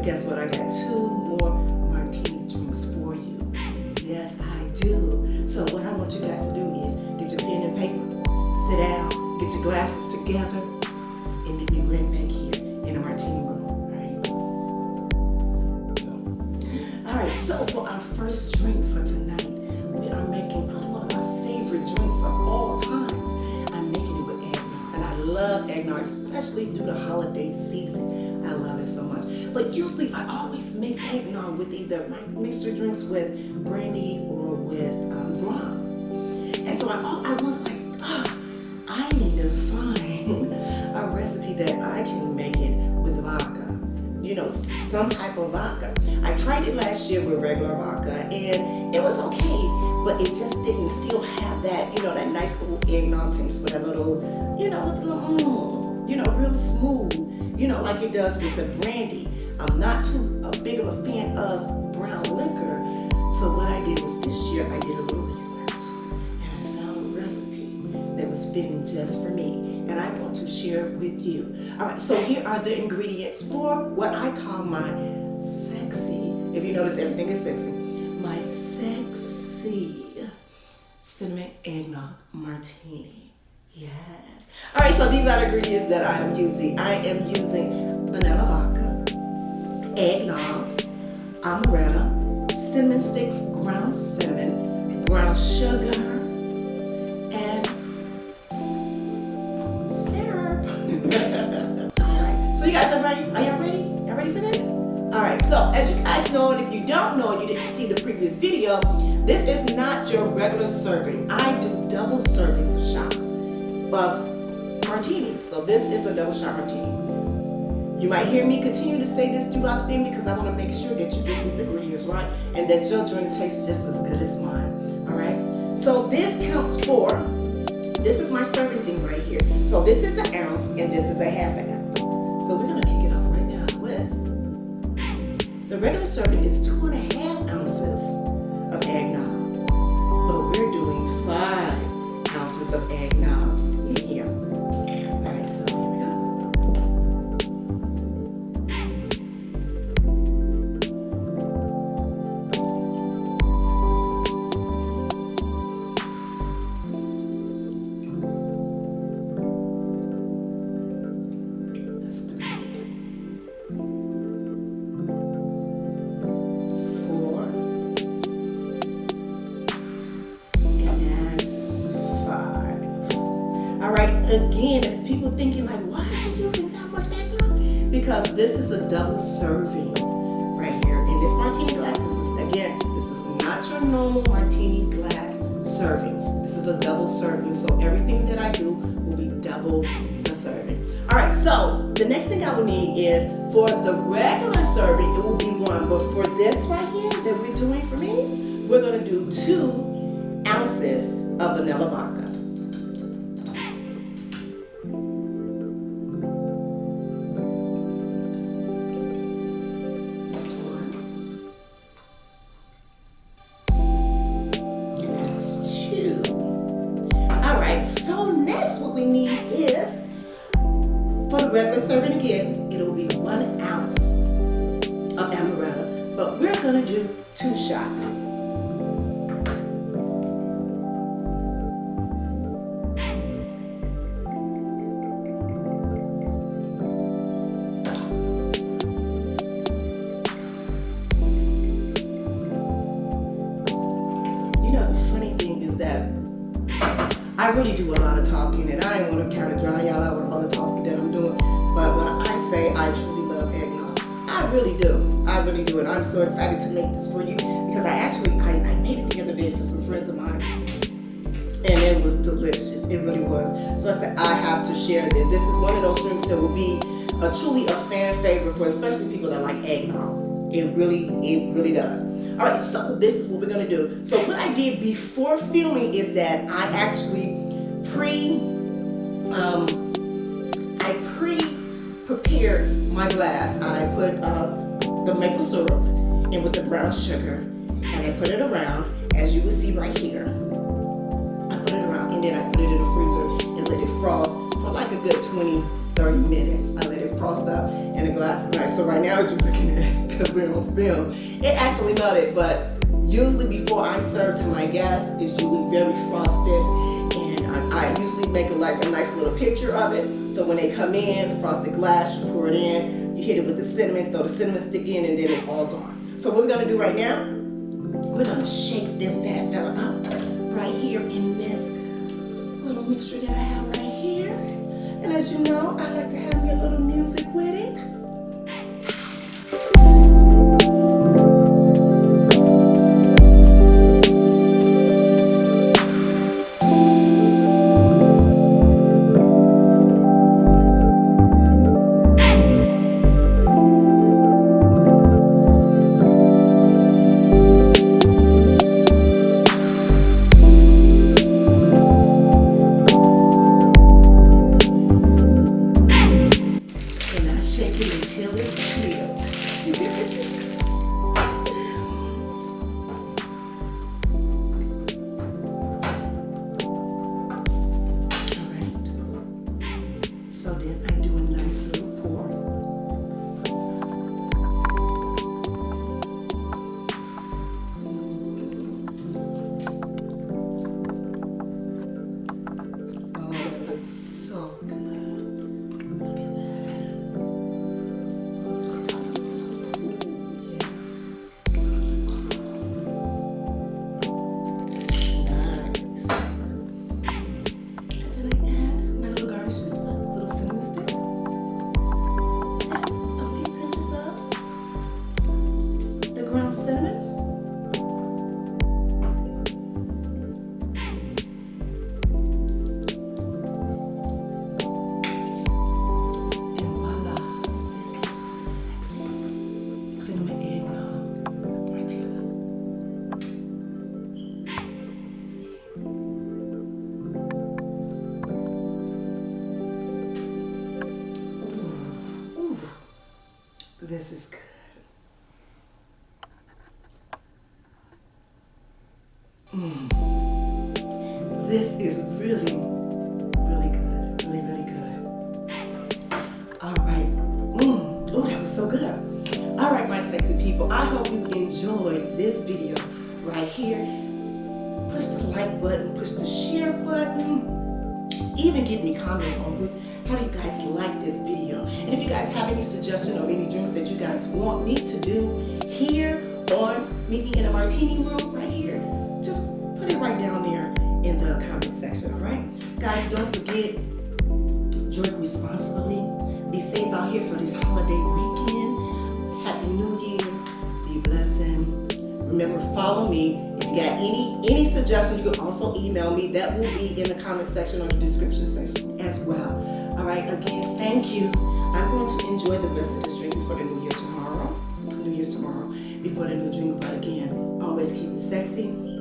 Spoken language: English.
But guess what? I got 2 more martini drinks for you. Yes, I do. So what I want you guys to do is get your pen and paper, sit down, get your glasses together, and meet me right back here in the Martini Room. All right, so for our first drink for tonight, we are making probably one of my favorite drinks of all times. I'm making it with eggnog, and I love eggnog, especially through the holiday season. I love it so much. But usually I always make eggnog with either my mixture drinks with brandy or with rum. And so I want I need to find a recipe that I can make it with vodka. You know, some type of vodka. I tried it last year with regular vodka and it was okay, but it just didn't still have that, that nice little eggnog taste with a little, with a little, real smooth, like it does with the brandy. I'm not too big of a fan of brown liquor. So what I did was this year I did a little research and I found a recipe that was fitting just for me. And I want to share it with you. All right, so here are the ingredients for what I call my sexy, if you notice everything is sexy, my sexy cinnamon eggnog martini. Yes. All right, so these are the ingredients that I am using. I am using vanilla vodka, eggnog, amaretto, cinnamon sticks, ground cinnamon, brown sugar, and syrup. Alright, so you guys are ready? Are y'all ready? Y'all ready for this? Alright, so as you guys know, and if you don't know and you didn't see the previous video, this is not your regular serving. I do double servings of shots of martinis. So this is a double shot martini. You might hear me continue to say this throughout the thing because I want to make sure that you get these ingredients right and that your drink tastes just as good as mine. Alright? So this counts for, this is my serving thing right here. So this is 1 ounce and this is 1/2 ounce. So we're going to kick it off right now with, the regular serving is 2.5 ounces of eggnog. But we're doing 5 ounces of eggnog in here. Alright, so here we go. That's 3, 4, and that's 5. Alright, again, if people thinking like, why is she using that much eggnog? Because this is a double serving right here. In this martini glass, this is not your normal martini glass serving. This is a double serving. So everything that I do will be double the serving. Alright, so the next thing I will need is, for the regular serving, it will be 1. But for this right here that we're doing for me, we're going to do 2 ounces of vanilla vodka. That's 1. And that's 2. Alright, so next what we need is, for the regular serving again, it'll be 1 ounce of amaretto, but we're gonna do 2 shots. The funny thing is that I really do a lot of talking, and I ain't want to kind of drown y'all out with all the talking that I'm doing. But when I say I truly love eggnog, I really do. I really do, and I'm so excited to make this for you because I made it the other day for some friends of mine, and it was delicious. It really was. So I said I have to share this. This is one of those drinks that will be truly a fan favorite for especially people that like eggnog. It really does. All right, so this is what we're gonna do. So what I did before filming is that I actually pre-prepared my glass. I put the maple syrup in with the brown sugar, and I put it around, as you will see right here. I put it around, and then I put it in the freezer and let it frost for like a good 20 30 minutes. I let it frost up and the glass is nice. So right now as you're looking at it, because we're on film, it actually melted, but usually before I serve to my guests, it's usually very frosted, and I usually make a nice little picture of it. So when they come in, frosted glass, you pour it in, you hit it with the cinnamon, throw the cinnamon stick in, and then it's all gone. So what we're gonna do right now, we're gonna shake this bad fella up right here in this little mixture that I have right here. And as you know, I like to have me a little music with it. So then I do a nice little pour. Oh, that looks so good. Look at that. Ooh, yeah. Nice. And then I add my little garnishes. Ground cinnamon. And voila, this is the sexy cinnamon eggnog martini. Ooh, ooh, this is good. This is really, really good. Really, really good. All right. Oh, that was so good. All right, my sexy people. I hope you enjoyed this video right here. Push the like button, push the share button. Even give me comments on how do you guys like this video. And if you guys have any suggestion of any drinks that you guys want me to do here or maybe in a martini room right here, just put it right down there in the comment section, all right? Guys, don't forget, drink responsibly. Be safe out here for this holiday weekend. Happy New Year. Be blessed. Remember, follow me. If you got any suggestions, you can also email me. That will be in the comment section or the description section as well. All right, again, thank you. I'm going to enjoy the rest of this drink before the New Year's tomorrow, before the new drink. But again, always keep it sexy.